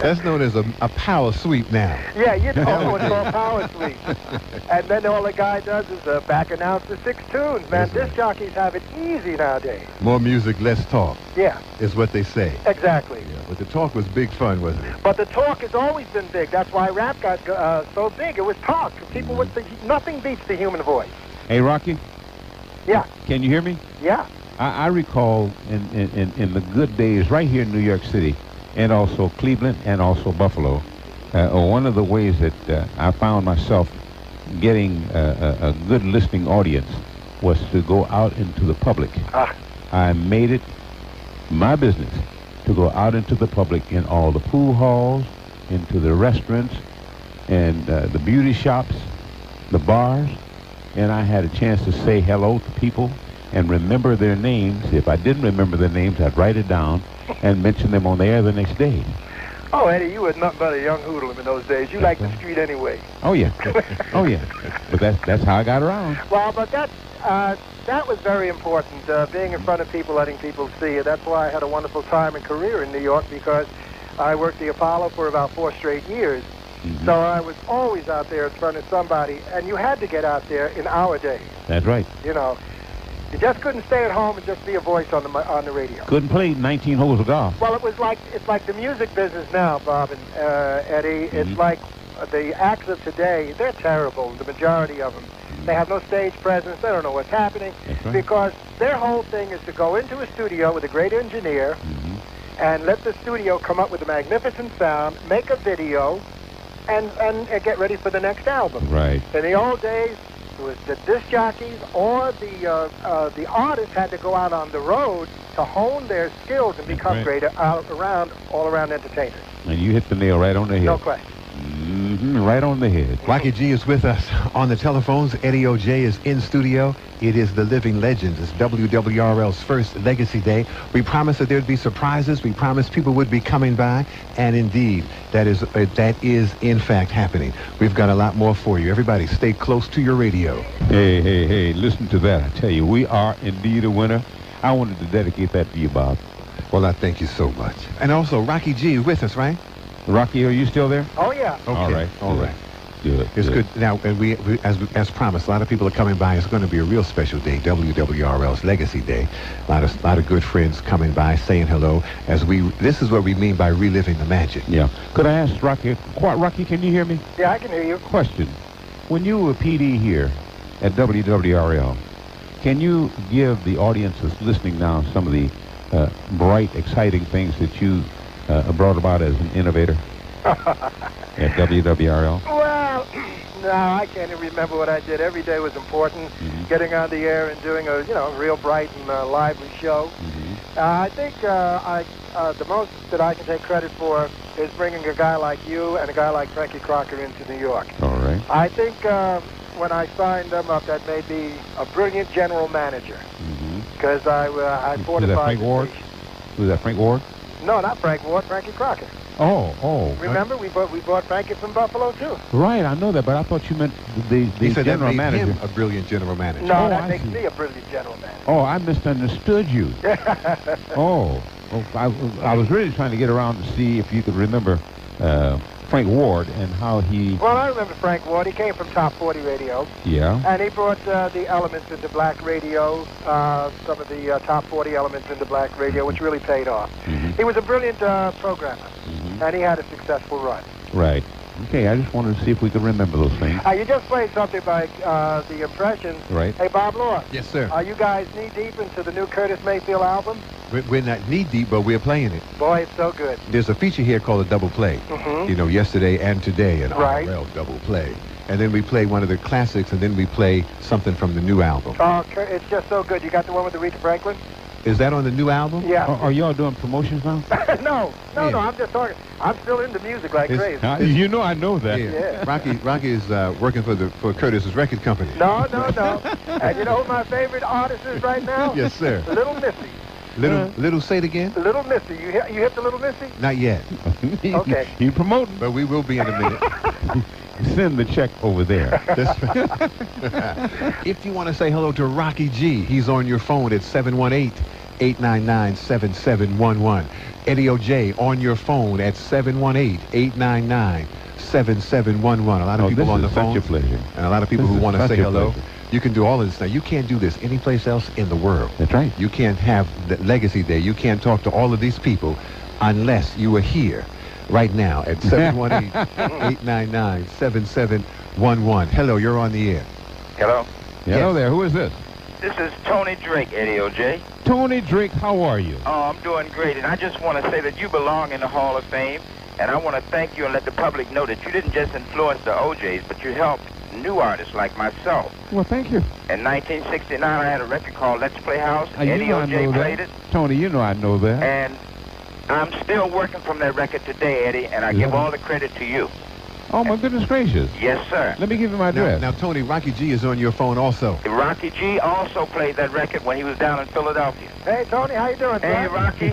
That's known as a power sweep now. Yeah, you know, it's called Power Suite. And then all the guy does is back announce the 6 tunes. Man, That's right. disc jockeys have it easy nowadays. More music, less talk, Yeah, is what they say. exactly. Yeah, but the talk was big fun, wasn't it? But the talk has always been big. That's why rap got so big. It was talk. People would say nothing beats the human voice. Hey, Rocky, Yeah, can you hear me? yeah. I recall in the good days right here in New York City, and also Cleveland, and also Buffalo, one of the ways that I found myself getting a good listening audience was to go out into the public. I made it my business to go out into the public in all the pool halls, into the restaurants, and the beauty shops, the bars, and I had a chance to say hello to people and remember their names. If I didn't remember their names, I'd write it down and mention them on the air the next day. Oh, Eddie, you were nothing but a young hoodlum in those days. You liked the street anyway. Oh yeah, oh yeah. But that's how I got around. Well, but that was very important, being in front of people, letting people see you. That's why I had a wonderful time and career in New York, because I worked the Apollo for about 4 straight years. So I was always out there in front of somebody, and you had to get out there in our days. That's right. You know, you just couldn't stay at home and just be a voice on the radio. Couldn't play 19 holes of golf. Well, it's like the music business now, Bob and Eddie. It's like the acts of today. They're terrible. The majority of them. They have no stage presence. They don't know what's happening, because their whole thing is to go into a studio with a great engineer and let the studio come up with a magnificent sound, make a video, and get ready for the next album. Right. In the old days, it was the disc jockeys or the artists had to go out on the road to hone their skills and become greater all around entertainers. And you hit the nail right on the head. No question. Right on the head. Rocky G is with us on the telephones. Eddie O.J. is in studio. It is the Living Legends. It's WWRL's first Legacy Day. We promised that there'd be surprises. We promised people would be coming by. And indeed, that is in fact happening. We've got a lot more for you. Everybody, stay close to your radio. Hey, listen to that. I tell you, we are indeed a winner. I wanted to dedicate that to you, Bob. Well, I thank you so much. And also, Rocky G is with us, right? Rocky, are you still there? Oh, yeah. Okay. All right. Good. It's good. Now, and we as promised, a lot of people are coming by. It's going to be a real special day, WWRL's Legacy Day. A lot of good friends coming by, saying hello. This is what we mean by reliving the magic. Yeah. Could I ask Rocky? Rocky, can you hear me? Yeah, I can hear you. Question: when you were PD here at WWRL, can you give the audience that's listening now some of the bright, exciting things that you brought about as an innovator at WWRL? Well, no, I can't even remember what I did. Every day was important. Getting on the air and doing a real bright and lively show. I think the most that I can take credit for is bringing a guy like you and a guy like Frankie Crocker into New York. All right. I think when I signed them up, that made me a brilliant general manager, because I fortified. Was that Frank the Ward? station. Was that Frank Ward? No, not Frank Ward. Frankie Crocker. Oh. Remember, we bought Frankie from Buffalo too. Right, I know that, but I thought you meant the He said general that made manager. him a brilliant general manager. No, that I makes see. me a brilliant general manager. Oh, I misunderstood you. I was really trying to get around to see if you could remember Frank Ward and how he... Well, I remember Frank Ward. He came from Top 40 Radio. Yeah. And he brought the elements into black radio, some of the Top 40 elements into black radio, which really paid off. He was a brilliant programmer, and he had a successful run. Right. Okay, I just wanted to see if we could remember those things. You just played something by The Impressions. Right. Hey, Bob Law. Yes, sir. Are you guys knee-deep into the new Curtis Mayfield album? We're not knee-deep, but we're playing it. Boy, it's so good. There's a feature here called a double play. Yesterday and today, an Right. RL double play. And then we play one of the classics, and then we play something from the new album. Oh, it's just so good. You got the one with Aretha Franklin? Is that on the new album? Yeah. Are y'all doing promotions now? No, I'm just talking. I'm still into music like crazy. You know I know that. Yeah. Rocky is working for Curtis's record company. No. And you know who my favorite artist is right now? Yes, sir. Little Missy. Little say it again? Little Missy. You hit the Little Missy? Not yet. Okay. You promoting. But we will be in a minute. Send the check over there. If you want to say hello to Rocky G, he's on your phone at 718-899-7711. Eddie O.J. on your phone at 718-899-7711. A lot of people on the phone. Such a pleasure. And a lot of people This who is want to such say a hello. pleasure. You can do all of this now. You can't do this anyplace else in the world. That's right. You can't have the Legacy Day. You can't talk to all of these people unless you are here right now at 718-899-7711. Hello, you're on the air. Hello. Hello there. Who is this? This is Tony Drake, Eddie O.J. Tony Drake. How are you? Oh, I'm doing great, and I just want to say that you belong in the Hall of Fame, and I want to thank you and let the public know that you didn't just influence the OJs, but you helped new artists like myself. Well, thank you. In 1969, I had a record called Let's Play House. You Eddie know I O.J. know played that. it, Tony, you know I know that. and I'm still working from that record today, Eddie, and I give all the credit to you. Oh, my goodness gracious. Yes, sir. Let me give you my address. Now, Tony, Rocky G is on your phone also. Rocky G also played that record when he was down in Philadelphia. Hey, Tony, how you doing, Hey, son? Rocky.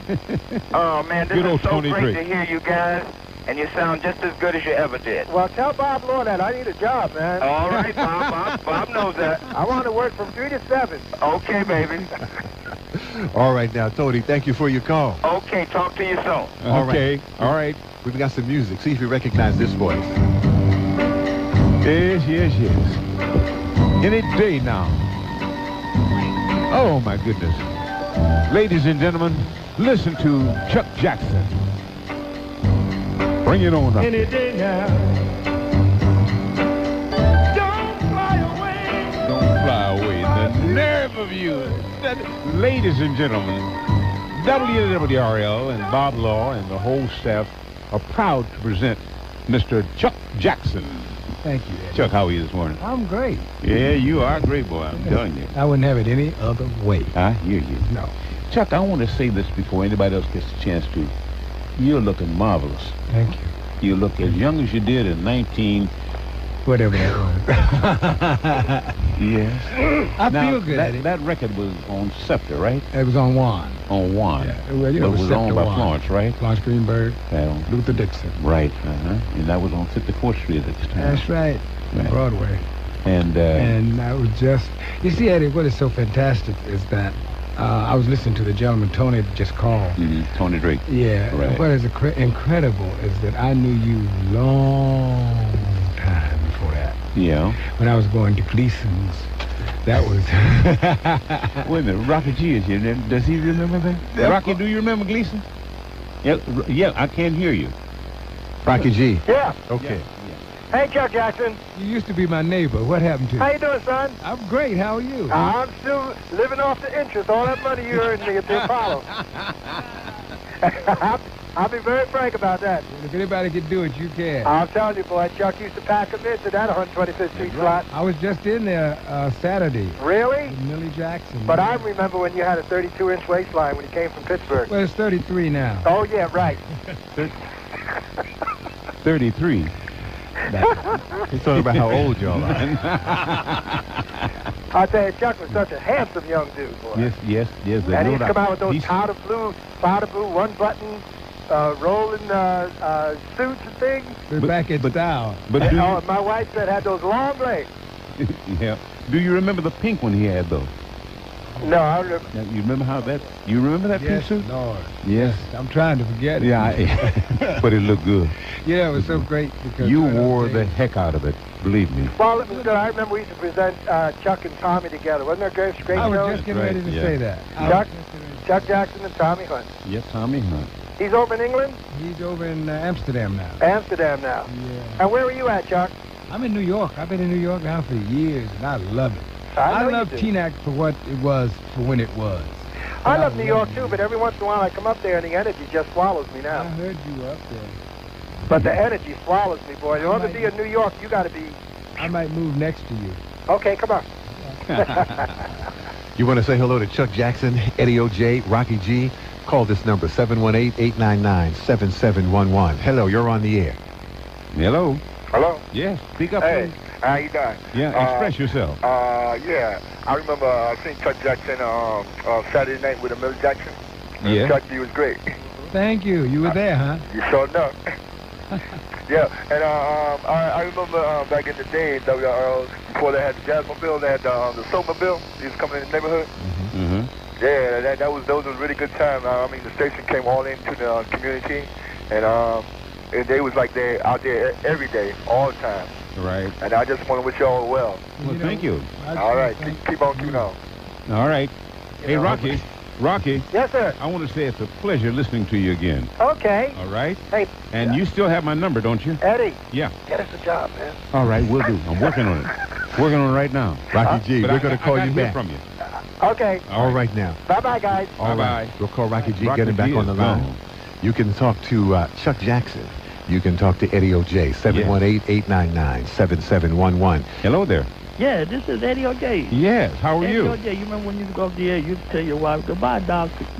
Oh, man, this Good is old so Tony great Drake. to hear you guys, and you sound just as good as you ever did. Well, tell Bob Law that I need a job, man. All right, Bob. Bob knows that. I want to work from 3 to 7. Okay, baby. All right, now, Tony, thank you for your call. Okay, talk to you soon. All right. Okay. All right. We've got some music. See if you recognize this voice. Yes, yes, yes. Any day now. Oh, my goodness. Ladies and gentlemen, listen to Chuck Jackson. Bring it on up. Any day now. Don't fly away. Don't fly away. The nerve of you. Ladies and gentlemen, WWRL and Bob Law and the whole staff are proud to present Mr. Chuck Jackson. Thank you, Eddie. Chuck, how are you this morning? I'm great. Yeah, you are a great boy. I'm telling you. I wouldn't have it any other way. I hear you. No. Chuck, I want to say this before anybody else gets a chance to. You're looking marvelous. Thank you. You look as young as you did in 19... Whatever that was. Yes. I Now, feel good, Eddie. that record was on Scepter, right? It was on Juan. On Juan. Yeah, well, you know, But it was owned by Scepter Juan. Florence, right? Florence Greenberg, Well, Luther Dixon. right. And that was on 54th Street at the time. That's right. Right. Broadway. And And I was just, you see, Eddie, what is so fantastic is that I was listening to the gentleman, Tony, that just called. Tony Drake. Yeah. Right. And what is incredible is that I knew you long time before that. Yeah. When I was going to Gleason's. That was... Wait a minute. Rocky G is here. Does he remember that? Yeah. Rocky, do you remember Gleason? Yeah, I can't hear you. Rocky G. Yeah. Okay. Hey, Chuck Jackson. You used to be my neighbor. What happened to you? How you doing, son? I'm great. How are you? I'm still living off the interest, all that money you earned me at the Apollo. I'll be very frank about that. If anybody can do it, you can. I'm telling you, boy, Chuck used to pack them into that 125th Street slot. I was just in there Saturday. Really? With Millie Jackson. But I remember when you had a 32-inch waistline when you came from Pittsburgh. Well, it's 33 now. Oh, yeah, right. 33. He's talking about how old y'all are. I tell you, Chuck was such a handsome young dude, boy. Yes. And he'd come out with those powder blue, one-button, rolling suits and things. We're back in style. But do you, My wife said had those long legs. yeah. Do you remember the pink one he had though? No, I remember. Now, you remember how that? You remember that Yes, pink suit? Lord. Yes. I'm trying to forget it. Yeah, but it looked good. Yeah, it was so great. Because You wore the heck out of it. Believe me. Well, it was good. I remember we used to present Chuck and Tommy together. Wasn't there great I was shows? just getting ready to yeah. say that. Chuck Jackson and Tommy Hunt. Yes, Tommy Hunt. He's over in England? He's over in Amsterdam now. Amsterdam now. Yeah. And where were you at, Chuck? I'm in New York. I've been in New York now for years, and I love it. I know you love do. Teaneck for what it was, for when it was. I love New York, too, but every once in a while I come up there and the energy just swallows me I now. heard you up there. But the energy swallows me, boy. In order to be in New York, you got to be... I might move next to you. Okay, come on. You want to say hello to Chuck Jackson, Eddie O.J., Rocky G? Call this number, 718-899-7711. Hello, you're on the air. Hello. Hello? Yes. Speak up. Hey, please. how you doing? Yeah. Express yourself. Yeah. I remember seeing Chuck Jackson Saturday night with Millie Jackson. Yeah. Chuck G was great. Thank you. You were there, huh? You sure enough. Yeah, and I remember back in the day, WWRL, before they had the Jazzmobile, they had the Soapmobile. They used to come in the neighborhood. Mm-hmm. Yeah, those was really good time. I mean, the station came all into the community, and they was like they out there every day, all the time. Right. And I just want to wish you all well. Well, thank you. All right, keep on keeping on. All right. Hey, Rocky. Rocky. Yes, sir. I want to say it's a pleasure listening to you again. Okay. All right? Hey. And you still have my number, don't you? Eddie. Yeah. Get us a job, man. All right, we'll do. I'm working on it. Working on it right now. Rocky G, But we're I- going I to call gotta you hear back. from you. Okay. All right now. Bye-bye, guys. All right. Bye-bye. We'll call Rocky G, Rocky get him back G on the is line. gone. You can talk to Chuck Jackson. You can talk to Eddie O.J., 718-899-7711. Hello there. Yeah, this is Eddie O.J. Yes, how are Eddie you? O.J., you remember when you go off the air, you tell your wife, goodbye,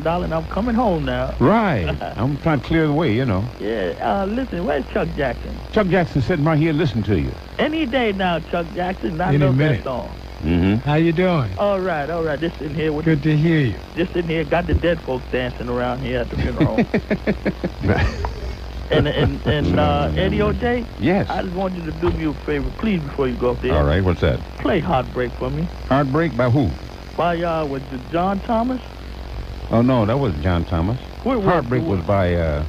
darling, I'm coming home now. Right. I'm trying to clear the way, you know. Yeah, listen, where's Chuck Jackson? Chuck Jackson sitting right here listening to you. Any day now, Chuck Jackson, I Any know minute. that song. Mm-hmm. How you doing? All right, just sitting here with Good to hear you. just sitting here, got the dead folks dancing around here at the funeral. and Eddie O.J., Yes. I just want you to do me a favor, please, before you go up there. All right, what's that? Play Heartbreak for me. Heartbreak by who? By, was it John Thomas? Oh, no, that wasn't John Thomas. What- Heartbreak what- was by, it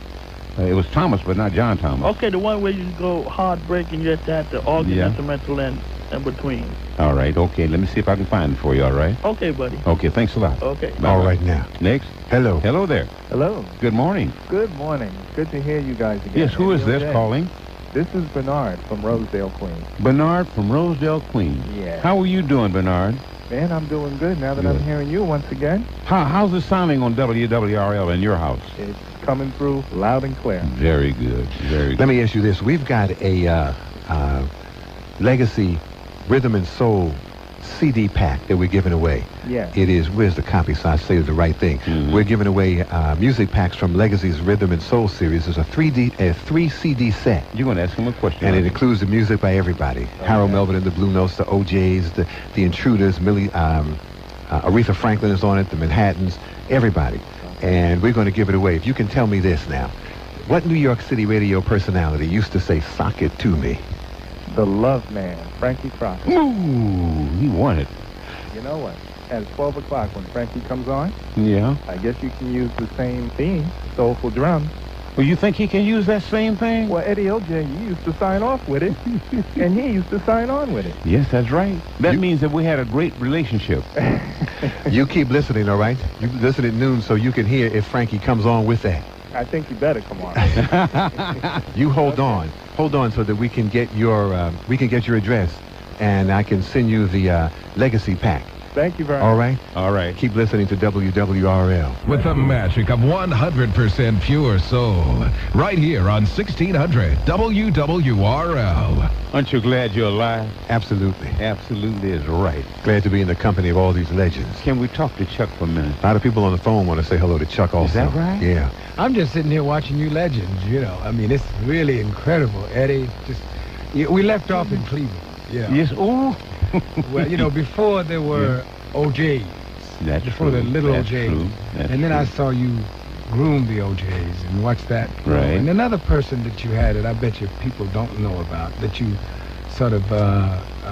was Thomas, but not John Thomas. Okay, the one where you go Heartbreak and you just have the organ, Yeah. instrumental, and between. All right, okay, let me see if I can find it for you, all right? Okay, buddy. Okay, thanks a lot. Okay. Bye-bye. All right now. Next. Hello. Hello there. Hello. Good morning. Good morning. Good to hear you guys again. Yes, who is Eddie this O.J. calling? This is Bernard from Rosedale, Queens. Bernard from Rosedale, Queens. Yeah. How are you doing, Bernard? Man, I'm doing good now that Good. I'm hearing you once again. How's it sounding on WWRL in your house? It's coming through loud and clear. Very good. Very good. Let me ask you this. We've got a Legacy Rhythm and Soul CD pack that we're giving away. Yeah. It is, where's the copy so I say the right thing? We're giving away music packs from Legacy's Rhythm and Soul series. It's a 3 CD set. You're going to ask him a question. And it aren't you? includes the music by everybody. Harold Melvin and the Blue Notes, the OJs, the Intruders, Aretha Franklin is on it, the Manhattans, everybody. And we're going to give it away. If you can tell me this now. What New York City radio personality used to say, "Sock it to me"? The Love Man, Frankie Crocker. Ooh, he won it. You know what? At 12 o'clock when Frankie comes on, Yeah. I guess you can use the same theme, Soulful Drum. Well, you think he can use that same thing? Well, Eddie O.J., you used to sign off with it, and he used to sign on with it. Yes, that's right. That means that we had a great relationship. You keep listening, all right? You listen at noon so you can hear if Frankie comes on with that. I think you better come on. You hold on so that we can get your address, and I can send you the Legacy pack. Thank you very All much. right? All right. Keep listening to WWRL. With the magic of 100% pure soul. Right here on 1600 WWRL. Aren't you glad you're alive? Absolutely. Absolutely is right. Glad to be in the company of all these legends. Can we talk to Chuck for a minute? A lot of people on the phone want to say hello to Chuck also. Is that right? Yeah. I'm just sitting here watching you legends, you know. I mean, it's really incredible. Eddie, we left off in Cleveland, you know. Yes. Oh. Well, you know, before there were OJs. That's before true. the little That's OJs. true. That's and then I true. saw you groom the OJs and watch that. grow. Right. And another person that you had that I bet you people don't know about, that you sort of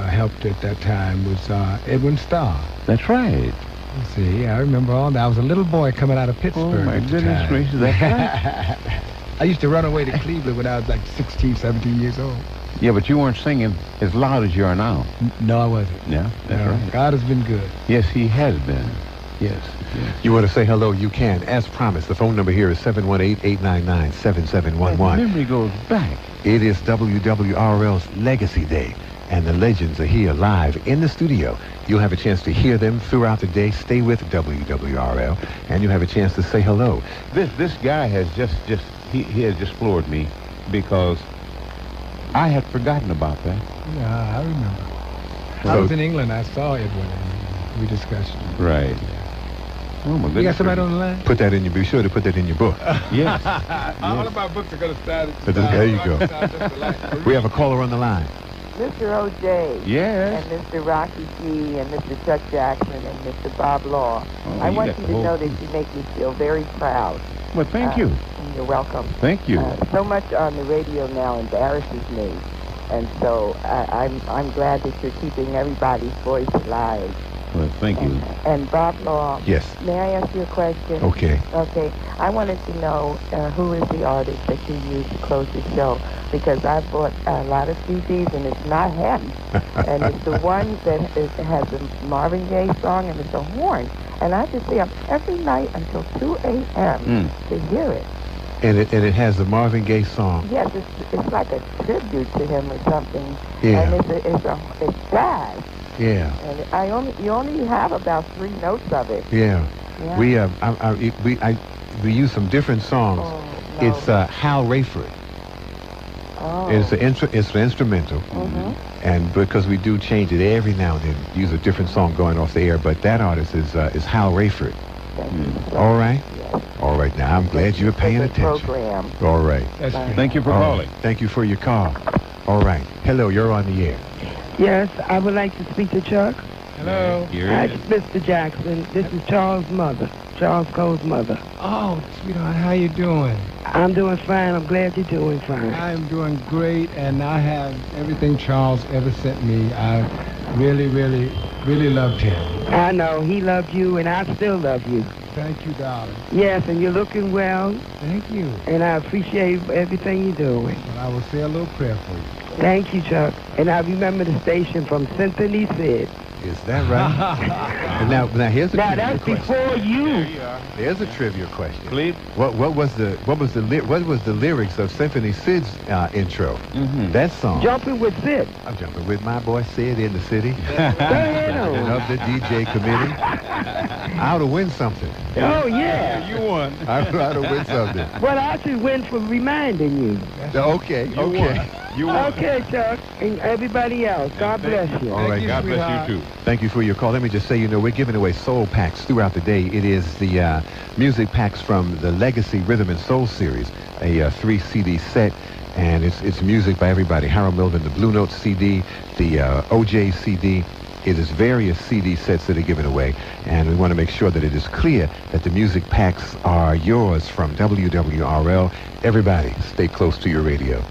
helped at that time was Edwin Starr. That's right. Let's see, I remember all that. I was a little boy coming out of Pittsburgh. Oh, my at the goodness time. gracious, that's right. I used to run away to Cleveland when I was like 16, 17 years old. Yeah, but you weren't singing as loud as you are now. No, I wasn't. Yeah, that's No, right. God has been good. Yes, he has been. Yes. You want to say hello, you can. As promised, the phone number here is 718-899-7711. Memory goes back. It is WWRL's Legacy Day, and the legends are here live in the studio. You'll have a chance to hear them throughout the day. Stay with WWRL, and you'll have a chance to say hello. This guy has he has just floored me because I had forgotten about that. Yeah, I remember. I So- was in England. I saw Edwin, and we discussed it. Right. Oh my goodness. You got somebody on the line? Be sure to put that in your book. Yes. All of my books are going to start. There you go. We have a caller on the line. Mr. O.J. Yes. And Mr. Rocky G. and Mr. Chuck Jackson and Mr. Bob Law. Oh, I you want got you the to whole know that you make me feel very proud. Well, thank you. And you're welcome. Thank you. So much on the radio now embarrasses me. And so I'm glad that you're keeping everybody's voice alive. Well, thank you. And Bob Law. Yes. May I ask you a question? Okay. Okay. I wanted to know who is the artist that you use to close the show, because I bought a lot of CDs and it's not him. And it's the one that has a Marvin Gaye song and it's a horn. And I just stay up every night until 2 a.m. to hear it. And it has the Marvin Gaye song. Yes, it's like a tribute to him or something. Yeah. And it's jazz. Yeah. And you only have about 3 notes of it. Yeah. Yeah. We use some different songs. Oh, no. It's Hal Rayford. Oh. It's an instrumental. Mm-hmm. And because we do change it every now and then, use a different song going off the air, but that artist is Hal Rayford. All right? Yes. All right, now I'm glad you're paying It's a attention. program. All right. Thank you for All calling. right. Thank you for your call. All right. Hello, you're on the air. Yes, I would like to speak to Chuck. Hello. Here Hi, it is. Mr. Jackson. This is Charles' mother, Charles Cole's mother. Oh, sweetheart, how you doing? I'm doing fine. I'm glad you're doing fine. I am doing great, and I have everything Charles ever sent me. I really, really, really loved him. I know. He loved you, and I still love you. Thank you, darling. Yes, and you're looking well, Thank you. and I appreciate everything you're doing. But I will say a little prayer for you. Thank you, Chuck. And I remember the station from Symphony Sid. Is that right? And now here's a Now, trivia that's question. before you. There's a trivia question. Please. What was the lyrics of Symphony Sid's intro? Mm-hmm. That song. Jumping with Sid. I'm jumping with my boy Sid in the city. Damn. President of the DJ committee. I ought to win something. Oh, yeah. You won. I ought to win something. Well, I should win for reminding you. Okay. You won. Okay, Chuck, and everybody else. God bless you. All right. God bless you, too. Thank you for your call. Let me just say, we're giving away soul packs throughout the day. It is the music packs from the Legacy Rhythm and Soul series, a 3 CD set. And it's music by everybody. Harold Melvin, the Blue Note CD, the OJ CD. It is various CD sets that are given away. And we want to make sure that it is clear that the music packs are yours from WWRL. Everybody, stay close to your radio.